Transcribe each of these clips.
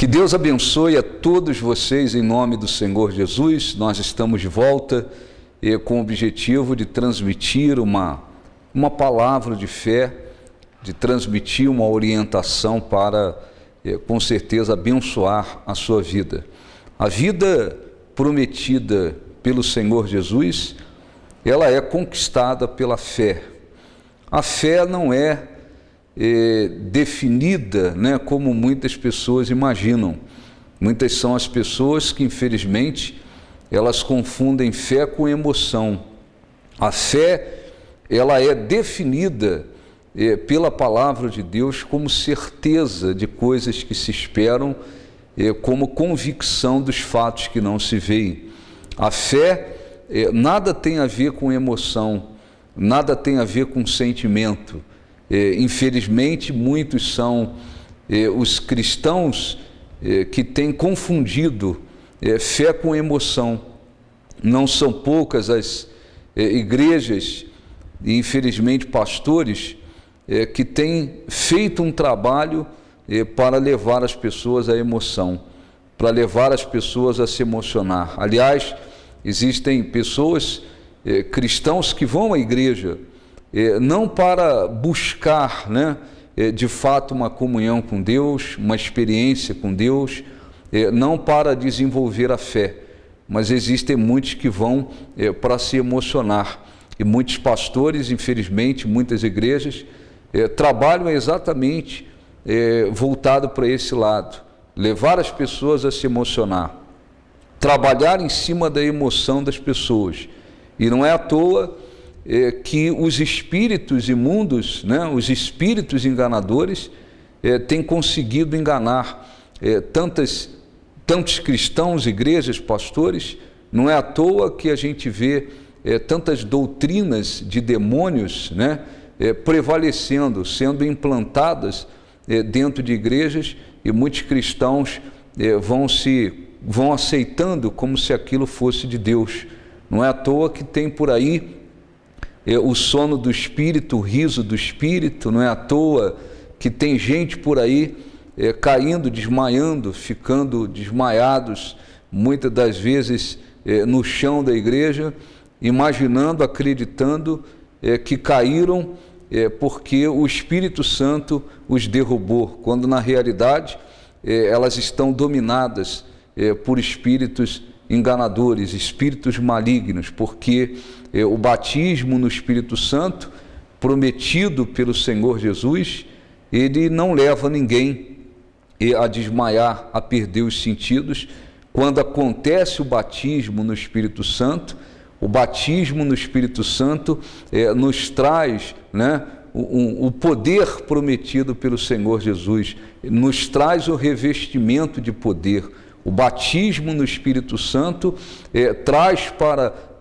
Que Deus abençoe a todos vocês em nome do Senhor Jesus. Nós estamos de volta com o objetivo de transmitir uma palavra de fé, de transmitir uma orientação para, com certeza, abençoar a sua vida. A vida prometida pelo Senhor Jesus, ela é conquistada pela fé. A fé não é definida, como muitas pessoas imaginam. Muitas são as pessoas que, infelizmente, elas confundem fé com emoção. A fé, ela é definida pela palavra de Deus como certeza de coisas que se esperam, como convicção dos fatos que não se veem. A fé nada tem a ver com emoção, nada tem a ver com sentimento. Infelizmente, muitos são os cristãos que têm confundido fé com emoção. Não são poucas as igrejas e, infelizmente, pastores que têm feito um trabalho para levar as pessoas à emoção, para levar as pessoas a se emocionar. Aliás, existem pessoas, cristãos, que vão à igreja não para buscar, de fato, uma comunhão com Deus, uma experiência com Deus, não para desenvolver a fé, mas existem muitos que vão para se emocionar. E muitos pastores, infelizmente, muitas igrejas, trabalham exatamente voltado para esse lado, levar as pessoas a se emocionar, trabalhar em cima da emoção das pessoas. E não é à toa que os espíritos imundos, os enganadores, têm conseguido enganar tantos cristãos, igrejas, pastores. Não é à toa que a gente vê tantas doutrinas de demônios, prevalecendo, sendo implantadas dentro de igrejas, e muitos cristãos vão aceitando como se aquilo fosse de Deus. Não é à toa que tem por aí o sono do espírito, o riso do espírito. Não é à toa que tem gente por aí caindo, desmaiando, ficando desmaiados, muitas das vezes no chão da igreja, imaginando, acreditando que caíram porque o Espírito Santo os derrubou, quando na realidade elas estão dominadas por espíritos enganadores, espíritos malignos, porque o batismo no Espírito Santo, prometido pelo Senhor Jesus, ele não leva ninguém a desmaiar, a perder os sentidos. Quando acontece o batismo no Espírito Santo, o batismo no Espírito Santo nos traz, o poder prometido pelo Senhor Jesus, nos traz o revestimento de poder. O batismo no Espírito Santo traz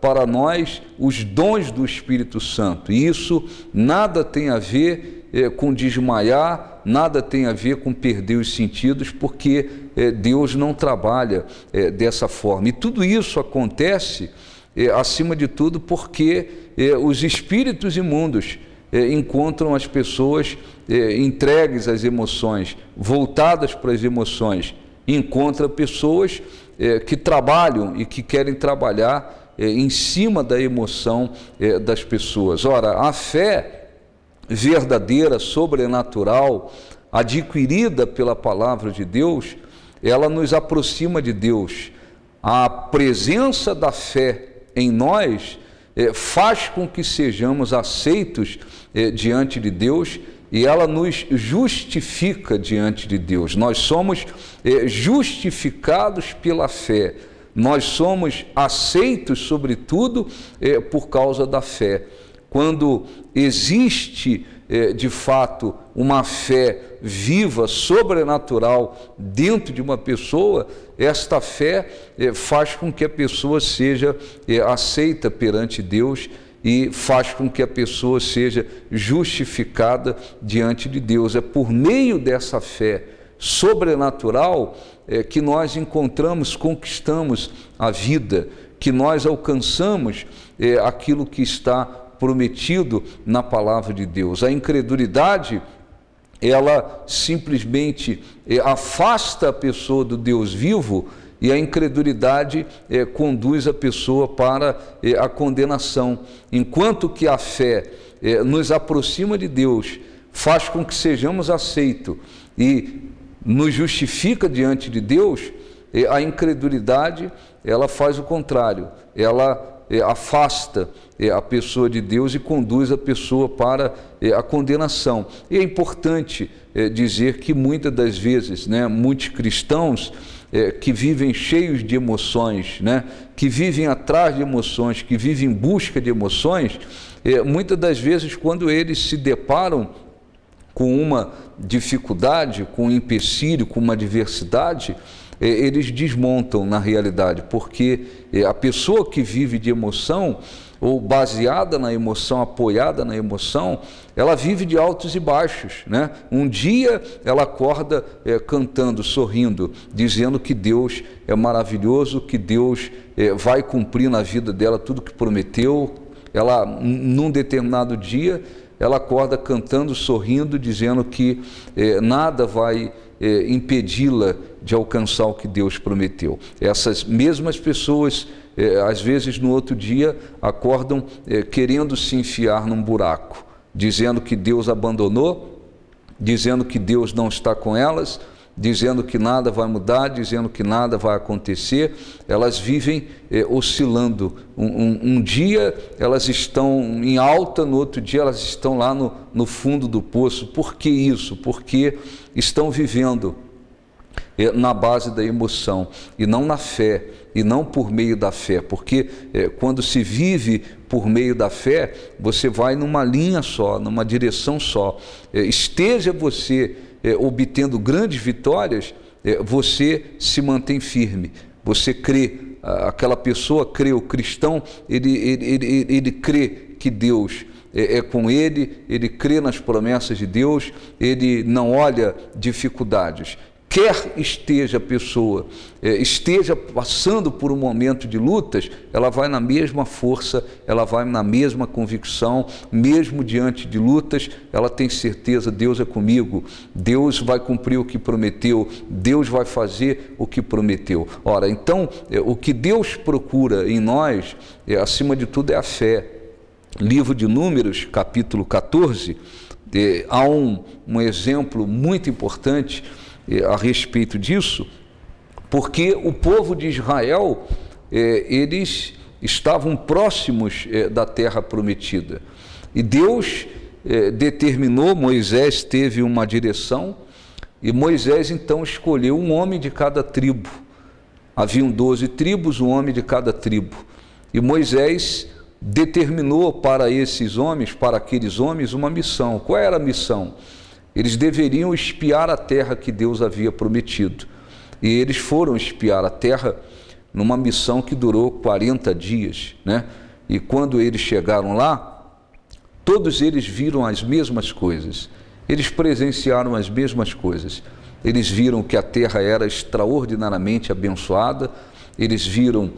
para nós os dons do Espírito Santo. E isso nada tem a ver com desmaiar, nada tem a ver com perder os sentidos, porque Deus não trabalha dessa forma. E tudo isso acontece, acima de tudo, porque os espíritos imundos encontram as pessoas entregues às emoções, voltadas para as emoções. Encontra pessoas que trabalham e que querem trabalhar em cima da emoção das pessoas. Ora, a fé verdadeira, sobrenatural, adquirida pela palavra de Deus, ela nos aproxima de Deus. A presença da fé em nós faz com que sejamos aceitos diante de Deus, e ela nos justifica diante de Deus. Nós somos justificados pela fé. Nós somos aceitos, sobretudo, por causa da fé. Quando existe, de fato, uma fé viva, sobrenatural, dentro de uma pessoa, esta fé faz com que a pessoa seja aceita perante Deus, e faz com que a pessoa seja justificada diante de Deus. É por meio dessa fé sobrenatural que nós conquistamos a vida, que nós alcançamos aquilo que está prometido na palavra de Deus. A incredulidade ela simplesmente afasta a pessoa do Deus vivo, e a incredulidade conduz a pessoa para a condenação. Enquanto que a fé nos aproxima de Deus, faz com que sejamos aceitos e nos justifica diante de Deus, a incredulidade, ela faz o contrário, ela afasta a pessoa de Deus e conduz a pessoa para a condenação. E é importante dizer que muitas das vezes, muitos cristãos que vivem cheios de emoções, que vivem atrás de emoções, que vivem em busca de emoções, muitas das vezes quando eles se deparam com uma dificuldade, com um empecilho, com uma adversidade, eles desmontam na realidade, porque a pessoa que vive de emoção, ou baseada na emoção, apoiada na emoção, ela vive de altos e baixos, Um dia ela acorda cantando, sorrindo, dizendo que Deus é maravilhoso, que Deus vai cumprir na vida dela tudo que prometeu. Ela, num determinado dia, ela acorda cantando, sorrindo, dizendo que nada vai impedi-la de alcançar o que Deus prometeu. Essas mesmas pessoas, às vezes no outro dia, acordam querendo se enfiar num buraco, dizendo que Deus abandonou, dizendo que Deus não está com elas, dizendo que nada vai mudar, dizendo que nada vai acontecer. Elas vivem oscilando. Um dia elas estão em alta, no outro dia elas estão lá no fundo do poço. Por que isso? Porque estão vivendo na base da emoção e não na fé, e não por meio da fé, porque quando se vive por meio da fé, você vai numa linha só, numa direção só. Esteja você obtendo grandes vitórias, você se mantém firme, você crê, aquela pessoa crê, o cristão, ele crê que Deus é com ele crê nas promessas de Deus, ele não olha dificuldades. Quer esteja a pessoa, esteja passando por um momento de lutas, ela vai na mesma força, ela vai na mesma convicção, mesmo diante de lutas, ela tem certeza, Deus é comigo, Deus vai cumprir o que prometeu, Deus vai fazer o que prometeu. Ora, então, o que Deus procura em nós, acima de tudo, é a fé. Livro de Números, capítulo 14, há um exemplo muito importante a respeito disso, porque o povo de Israel, eles estavam próximos da terra prometida, e Deus determinou, Moisés teve uma direção, e Moisés então escolheu um homem de cada tribo. Haviam 12 tribos, um homem de cada tribo, e Moisés determinou para esses homens, para aqueles homens, uma missão. Qual era a missão? Eles deveriam espiar a terra que Deus havia prometido. E eles foram espiar a terra numa missão que durou 40 dias, E quando eles chegaram lá, todos eles viram as mesmas coisas. Eles presenciaram as mesmas coisas. Eles viram que a terra era extraordinariamente abençoada. Eles viram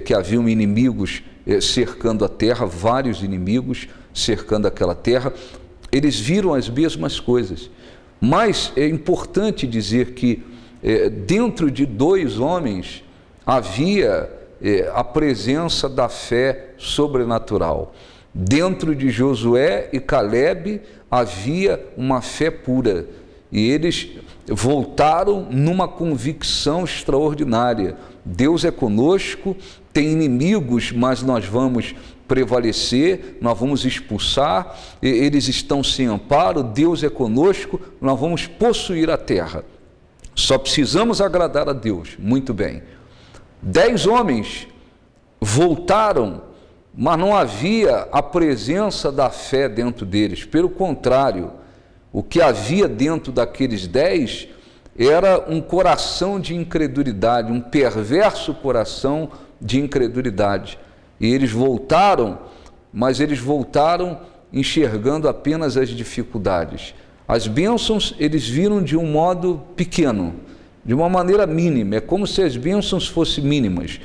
que haviam inimigos cercando a terra, vários inimigos cercando aquela terra. Eles viram as mesmas coisas, mas é importante dizer que dentro de 2 homens havia a presença da fé sobrenatural. Dentro de Josué e Calebe havia uma fé pura, e eles voltaram numa convicção extraordinária. Deus é conosco, tem inimigos, mas nós vamos prevalecer, nós vamos expulsar, eles estão sem amparo, Deus é conosco, nós vamos possuir a terra. Só precisamos agradar a Deus. Muito bem. 10 homens voltaram, mas não havia a presença da fé dentro deles. Pelo contrário, o que havia dentro daqueles 10 era um coração de incredulidade, um perverso coração de incredulidade. E eles voltaram, mas eles voltaram enxergando apenas as dificuldades. As bênçãos eles viram de um modo pequeno, de uma maneira mínima, é como se as bênçãos fossem mínimas.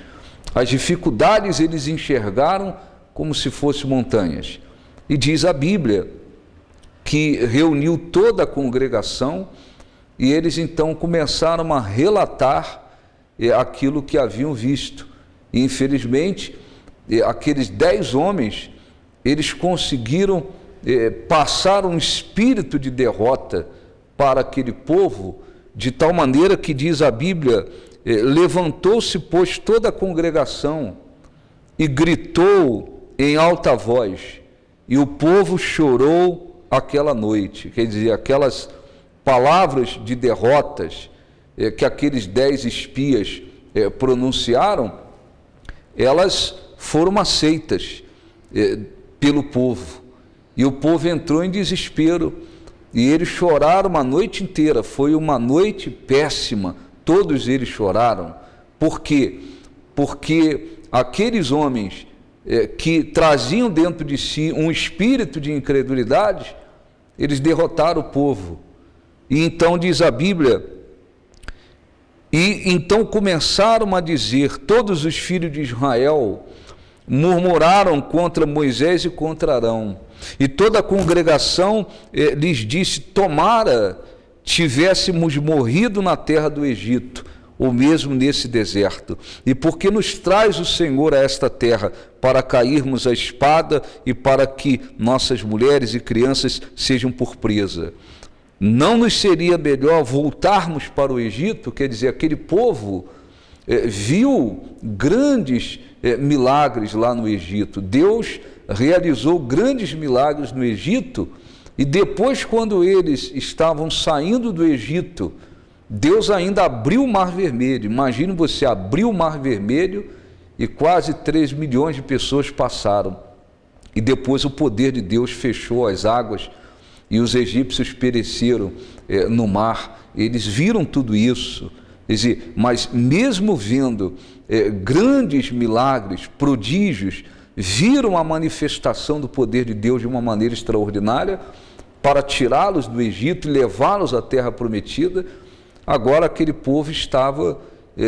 As dificuldades eles enxergaram como se fossem montanhas. E diz a Bíblia que reuniu toda a congregação, e eles então começaram a relatar aquilo que haviam visto. E, infelizmente, aqueles 10 homens, eles conseguiram passar um espírito de derrota para aquele povo, de tal maneira que, diz a Bíblia, levantou-se, pois, toda a congregação e gritou em alta voz, e o povo chorou aquela noite. Quer dizer, aquelas palavras de derrotas que aqueles 10 espias pronunciaram, elas foram aceitas pelo povo, e o povo entrou em desespero, e eles choraram uma noite inteira. Foi uma noite péssima, todos eles choraram. Por quê? Porque aqueles homens que traziam dentro de si um espírito de incredulidade, eles derrotaram o povo. E então diz a Bíblia, e então começaram a dizer, todos os filhos de Israel murmuraram contra Moisés e contra Arão, e toda a congregação lhes disse, tomara tivéssemos morrido na terra do Egito, ou mesmo nesse deserto, e porque nos traz o Senhor a esta terra, para cairmos à espada, e para que nossas mulheres e crianças sejam por presa. Não nos seria melhor voltarmos para o Egito? Quer dizer, aquele povo viu grandes milagres lá no Egito. Deus realizou grandes milagres no Egito, e depois, quando eles estavam saindo do Egito, Deus ainda abriu o Mar Vermelho. Imagine você abrir o Mar Vermelho e quase 3 milhões de pessoas passaram. E depois o poder de Deus fechou as águas e os egípcios pereceram no mar. Eles viram tudo isso. Quer dizer, mas mesmo vendo grandes milagres, prodígios, viram a manifestação do poder de Deus de uma maneira extraordinária para tirá-los do Egito e levá-los à terra prometida. Agora aquele povo estava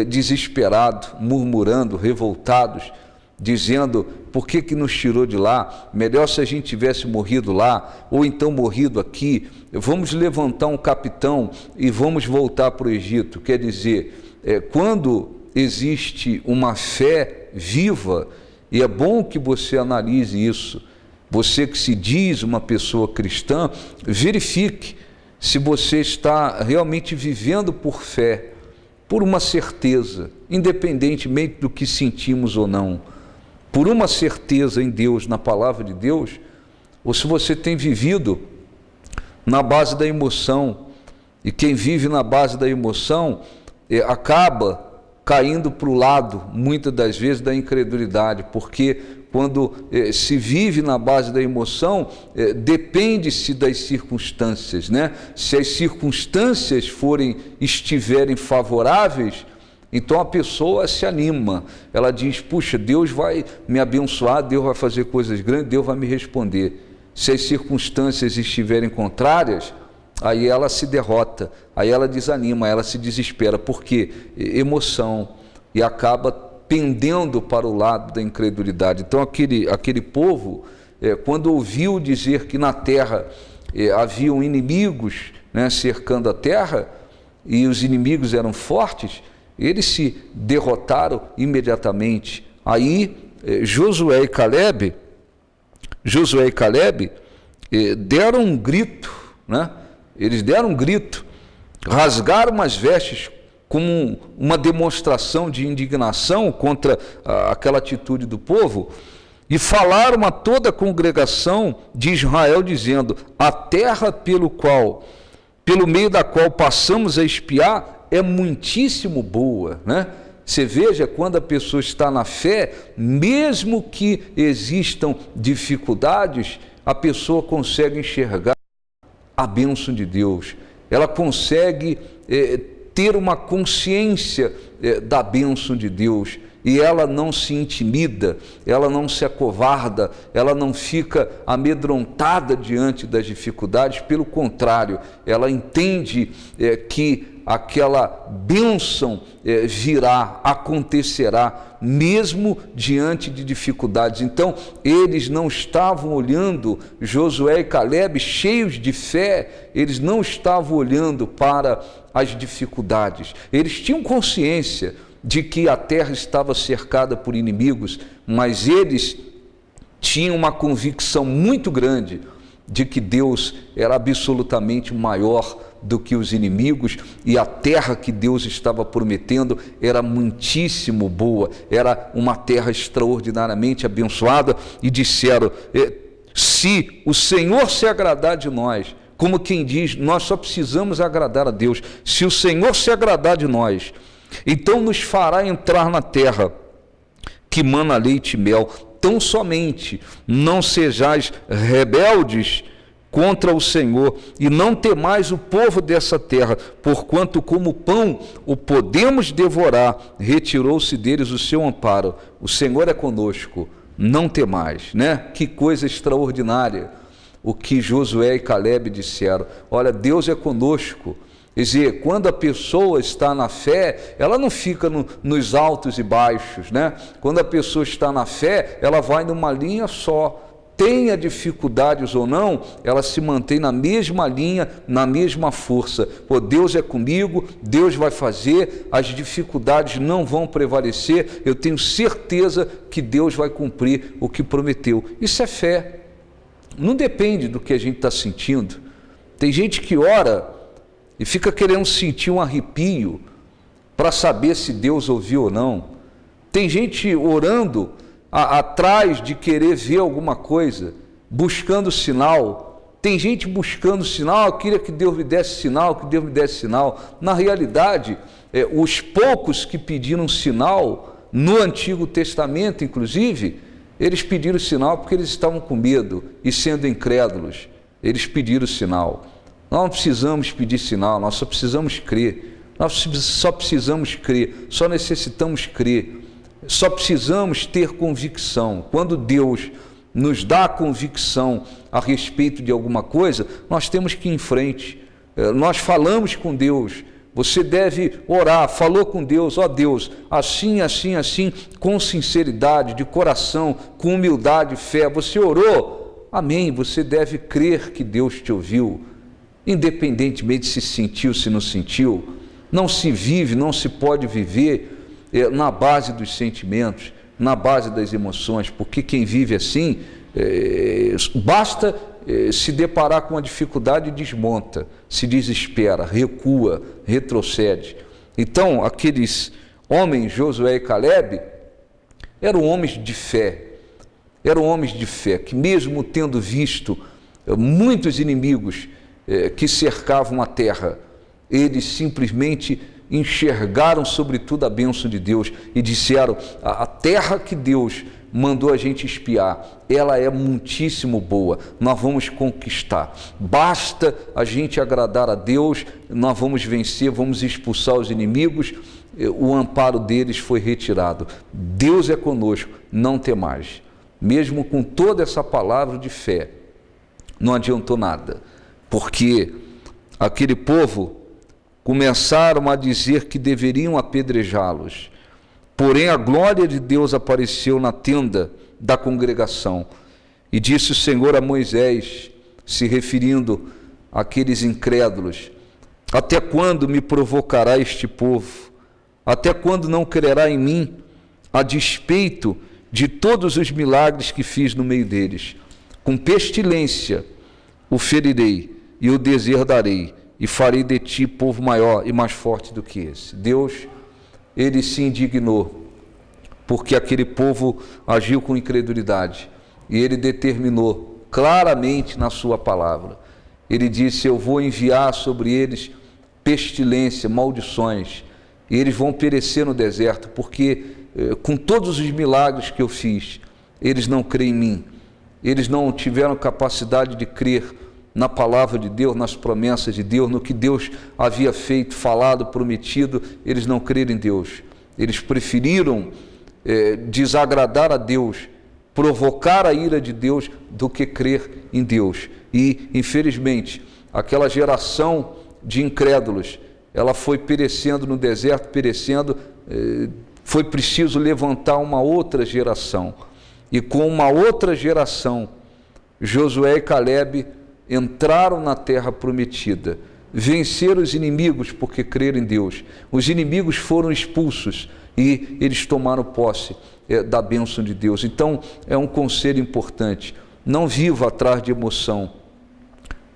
desesperado, murmurando, revoltados, dizendo, por que nos tirou de lá? Melhor se a gente tivesse morrido lá, ou então morrido aqui. Vamos levantar um capitão e vamos voltar para o Egito. Quer dizer, quando existe uma fé viva, e é bom que você analise isso, você que se diz uma pessoa cristã, verifique se você está realmente vivendo por fé, por uma certeza, independentemente do que sentimos ou não, por uma certeza em Deus, na palavra de Deus, ou se você tem vivido na base da emoção. E quem vive na base da emoção acaba caindo para o lado, muitas das vezes, da incredulidade, porque quando se vive na base da emoção, depende-se das circunstâncias, né? Se as circunstâncias estiverem favoráveis, então a pessoa se anima, ela diz, puxa, Deus vai me abençoar, Deus vai fazer coisas grandes, Deus vai me responder. Se as circunstâncias estiverem contrárias, aí ela se derrota, aí ela desanima, ela se desespera, porque emoção, e acaba pendendo para o lado da incredulidade. Então aquele povo, quando ouviu dizer que na terra haviam inimigos, né, cercando a terra, e os inimigos eram fortes, eles se derrotaram imediatamente. Aí Josué e Caleb deram um grito, né? Eles deram um grito, rasgaram as vestes como uma demonstração de indignação contra aquela atitude do povo, e falaram a toda a congregação de Israel, dizendo, a terra pelo meio da qual passamos a espiar é muitíssimo boa, né? Você veja, quando a pessoa está na fé, mesmo que existam dificuldades, a pessoa consegue enxergar a bênção de Deus, ela consegue ter uma consciência da bênção de Deus, e ela não se intimida, ela não se acovarda, ela não fica amedrontada diante das dificuldades, pelo contrário, ela entende que aquela bênção virá, acontecerá, mesmo diante de dificuldades. Então, eles não estavam olhando, Josué e Calebe, cheios de fé, eles não estavam olhando para as dificuldades. Eles tinham consciência de que a terra estava cercada por inimigos, mas eles tinham uma convicção muito grande de que Deus era absolutamente maior do que os inimigos, e a terra que Deus estava prometendo era muitíssimo boa, era uma terra extraordinariamente abençoada, e disseram: se o Senhor se agradar de nós, como quem diz, nós só precisamos agradar a Deus, se o Senhor se agradar de nós, então nos fará entrar na terra que mana leite e mel. Tão somente não sejais rebeldes contra o Senhor, e não temais o povo dessa terra, porquanto como pão o podemos devorar, retirou-se deles o seu amparo. O Senhor é conosco, não temais, né? Que coisa extraordinária o que Josué e Calebe disseram. Olha, Deus é conosco. Quer dizer, quando a pessoa está na fé, ela não fica nos altos e baixos, né? Quando a pessoa está na fé, ela vai numa linha só. Tenha dificuldades ou não, ela se mantém na mesma linha, na mesma força. Pô, Deus é comigo, Deus vai fazer, as dificuldades não vão prevalecer, eu tenho certeza que Deus vai cumprir o que prometeu. Isso é fé. Não depende do que a gente está sentindo. Tem gente que ora e fica querendo sentir um arrepio para saber se Deus ouviu ou não. Tem gente orando atrás de querer ver alguma coisa, buscando sinal. Tem gente buscando sinal: eu queria que Deus me desse sinal, que Deus me desse sinal. Na realidade, os poucos que pediram sinal, no Antigo Testamento inclusive, eles pediram sinal porque eles estavam com medo e sendo incrédulos, eles pediram sinal. Nós não precisamos pedir sinal, nós só precisamos crer. Nós só precisamos crer, só necessitamos crer. Só precisamos ter convicção. Quando Deus nos dá a convicção a respeito de alguma coisa, nós temos que ir em frente. Nós falamos com Deus. Você deve orar. Falou com Deus: ó Deus, assim, assim, assim, com sinceridade, de coração, com humildade e fé. Você orou? Amém. Você deve crer que Deus te ouviu, independentemente se sentiu, se não sentiu. Não se vive, não se pode viver na base dos sentimentos, na base das emoções, porque quem vive assim, basta se deparar com uma dificuldade e desmonta, se desespera, recua, retrocede. Então, aqueles homens, Josué e Calebe, eram homens de fé, que mesmo tendo visto muitos inimigos que cercavam a terra, eles simplesmente enxergaram sobretudo a bênção de Deus e disseram: a terra que Deus mandou a gente espiar, ela é muitíssimo boa, nós vamos conquistar, basta a gente agradar a Deus, nós vamos vencer, vamos expulsar os inimigos. O amparo deles foi retirado. Deus é conosco, não temais. Mesmo com toda essa palavra de fé, não adiantou nada, porque aquele povo começaram a dizer que deveriam apedrejá-los. Porém, a glória de Deus apareceu na tenda da congregação. E disse o Senhor a Moisés, se referindo àqueles incrédulos: até quando me provocará este povo? Até quando não crerá em mim, a despeito de todos os milagres que fiz no meio deles? Com pestilência o ferirei e o deserdarei, e farei de ti povo maior e mais forte do que esse. Deus, ele se indignou, porque aquele povo agiu com incredulidade, e ele determinou claramente na sua palavra. Ele disse: eu vou enviar sobre eles pestilência, maldições, e eles vão perecer no deserto, porque com todos os milagres que eu fiz, eles não creem em mim, eles não tiveram capacidade de crer na palavra de Deus, nas promessas de Deus, no que Deus havia feito, falado, prometido. Eles não creram em Deus, eles preferiram desagradar a Deus, provocar a ira de Deus, do que crer em Deus. E, infelizmente, aquela geração de incrédulos, ela foi perecendo no deserto, perecendo, foi preciso levantar uma outra geração. E com uma outra geração, Josué e Calebe entraram na terra prometida, venceram os inimigos porque creram em Deus. Os inimigos foram expulsos e eles tomaram posse da bênção de Deus. Então, é um conselho importante: não viva atrás de emoção,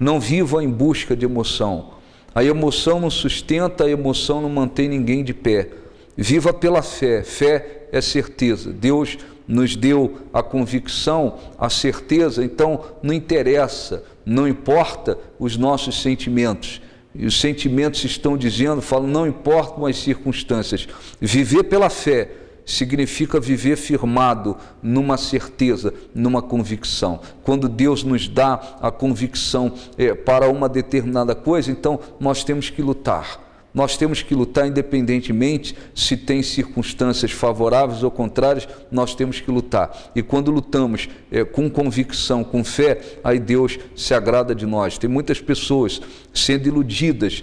não viva em busca de emoção. A emoção não sustenta, a emoção não mantém ninguém de pé. Viva pela fé. Fé é certeza. Deus nos deu a convicção, a certeza. Então não interessa, não importa os nossos sentimentos. E os sentimentos estão dizendo, falam, não importam as circunstâncias. Viver pela fé significa viver firmado numa certeza, numa convicção. Quando Deus nos dá a convicção para uma determinada coisa, então nós temos que lutar. Nós temos que lutar independentemente se tem circunstâncias favoráveis ou contrárias, nós temos que lutar. E quando lutamos com convicção, com fé, aí Deus se agrada de nós. Tem muitas pessoas sendo iludidas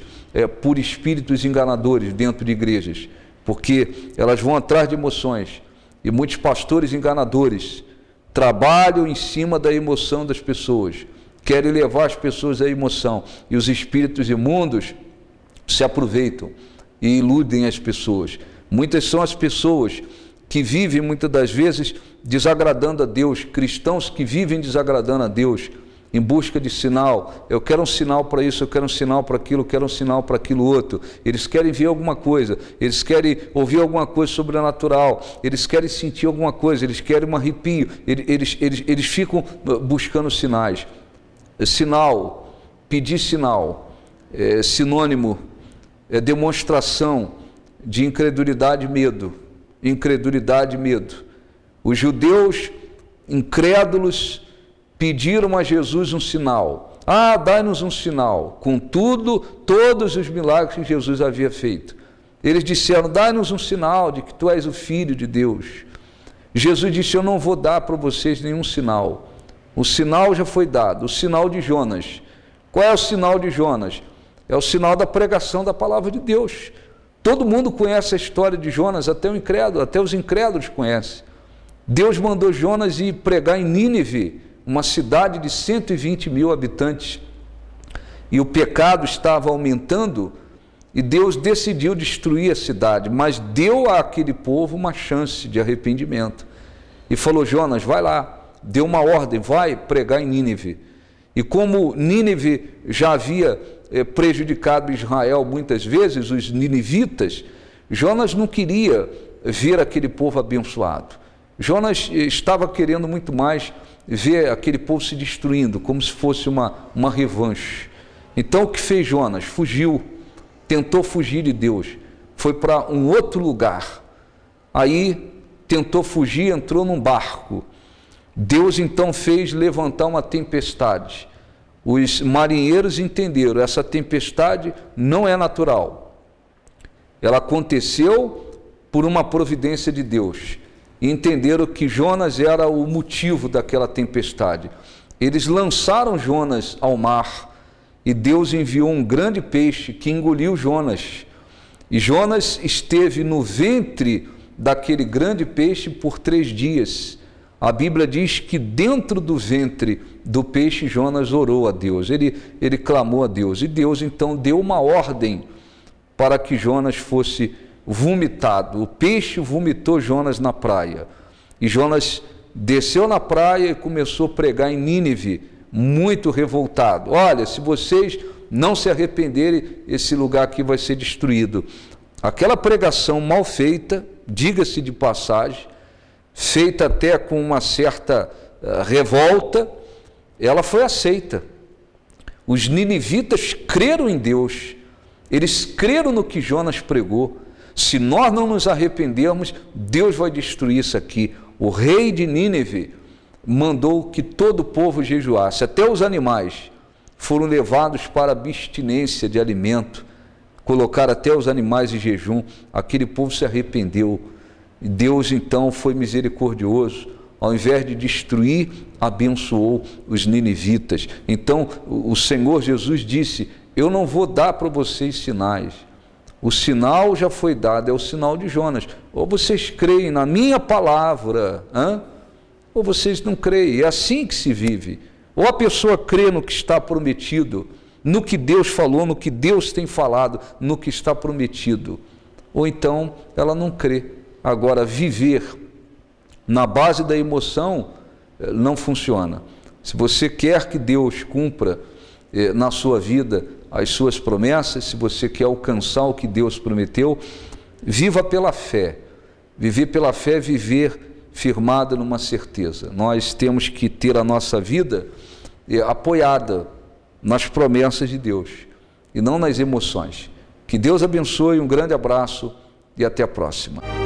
por espíritos enganadores dentro de igrejas, porque elas vão atrás de emoções. E muitos pastores enganadores trabalham em cima da emoção das pessoas, querem levar as pessoas à emoção. E os espíritos imundos se aproveitam e iludem as pessoas. Muitas são as pessoas que vivem, muitas das vezes, desagradando a Deus, cristãos que vivem desagradando a Deus, em busca de sinal. Eu quero um sinal para isso, eu quero um sinal para aquilo, eu quero um sinal para aquilo outro. Eles querem ver alguma coisa, eles querem ouvir alguma coisa sobrenatural, eles querem sentir alguma coisa, eles querem um arrepio, eles ficam buscando sinais. Sinal, pedir sinal, é sinônimo, é demonstração de incredulidade e medo. Incredulidade e medo. Os judeus incrédulos pediram a Jesus um sinal. Dai-nos um sinal. Contudo, todos os milagres que Jesus havia feito. Eles disseram, dai-nos um sinal de que tu és o Filho de Deus. Jesus disse, eu não vou dar para vocês nenhum sinal. O sinal já foi dado, o sinal de Jonas. Qual é o sinal de Jonas? É o sinal da pregação da palavra de Deus. Todo mundo conhece a história de Jonas, até o incrédulo, até os incrédulos conhecem. Deus mandou Jonas ir pregar em Nínive, uma cidade de 120 mil habitantes. E o pecado estava aumentando e Deus decidiu destruir a cidade, mas deu àquele povo uma chance de arrependimento. E falou, Jonas, vai lá, deu uma ordem, vai pregar em Nínive. E como Nínive já havia prejudicado Israel muitas vezes, os ninivitas, Jonas não queria ver aquele povo abençoado. Jonas estava querendo muito mais ver aquele povo se destruindo, como se fosse uma revanche. Então o que fez Jonas? Fugiu, tentou fugir de Deus, foi para um outro lugar. Aí tentou fugir, entrou num barco. Deus então fez levantar uma tempestade. Os marinheiros entenderam, essa tempestade não é natural. Ela aconteceu por uma providência de Deus. E entenderam que Jonas era o motivo daquela tempestade. Eles lançaram Jonas ao mar e Deus enviou um grande peixe que engoliu Jonas. E Jonas esteve no ventre daquele grande peixe por 3 dias. A Bíblia diz que dentro do ventre do peixe Jonas orou a Deus, ele clamou a Deus, e Deus então deu uma ordem para que Jonas fosse vomitado. O peixe vomitou Jonas na praia, e Jonas desceu na praia e começou a pregar em Nínive, muito revoltado. Olha, se vocês não se arrependerem, esse lugar aqui vai ser destruído. Aquela pregação mal feita, diga-se de passagem, feita até com uma certa revolta, ela foi aceita. Os ninivitas creram em Deus, eles creram no que Jonas pregou. Se nós não nos arrependermos, Deus vai destruir isso aqui. O rei de Nínive mandou que todo o povo jejuasse, até os animais foram levados para abstinência de alimento, colocaram até os animais em jejum. Aquele povo se arrependeu. Deus então foi misericordioso, ao invés de destruir, abençoou os ninivitas. Então o Senhor Jesus disse: eu não vou dar para vocês sinais, o sinal já foi dado, é o sinal de Jonas. Ou vocês creem na minha palavra, ou vocês não creem. É assim que se vive. Ou a pessoa crê no que está prometido, no que Deus falou, no que Deus tem falado, no que está prometido, ou então ela não crê. Agora, viver na base da emoção não funciona. Se você quer que Deus cumpra na sua vida as suas promessas, se você quer alcançar o que Deus prometeu, viva pela fé. Viver pela fé é viver firmado numa certeza. Nós temos que ter a nossa vida apoiada nas promessas de Deus e não nas emoções. Que Deus abençoe, um grande abraço e até a próxima.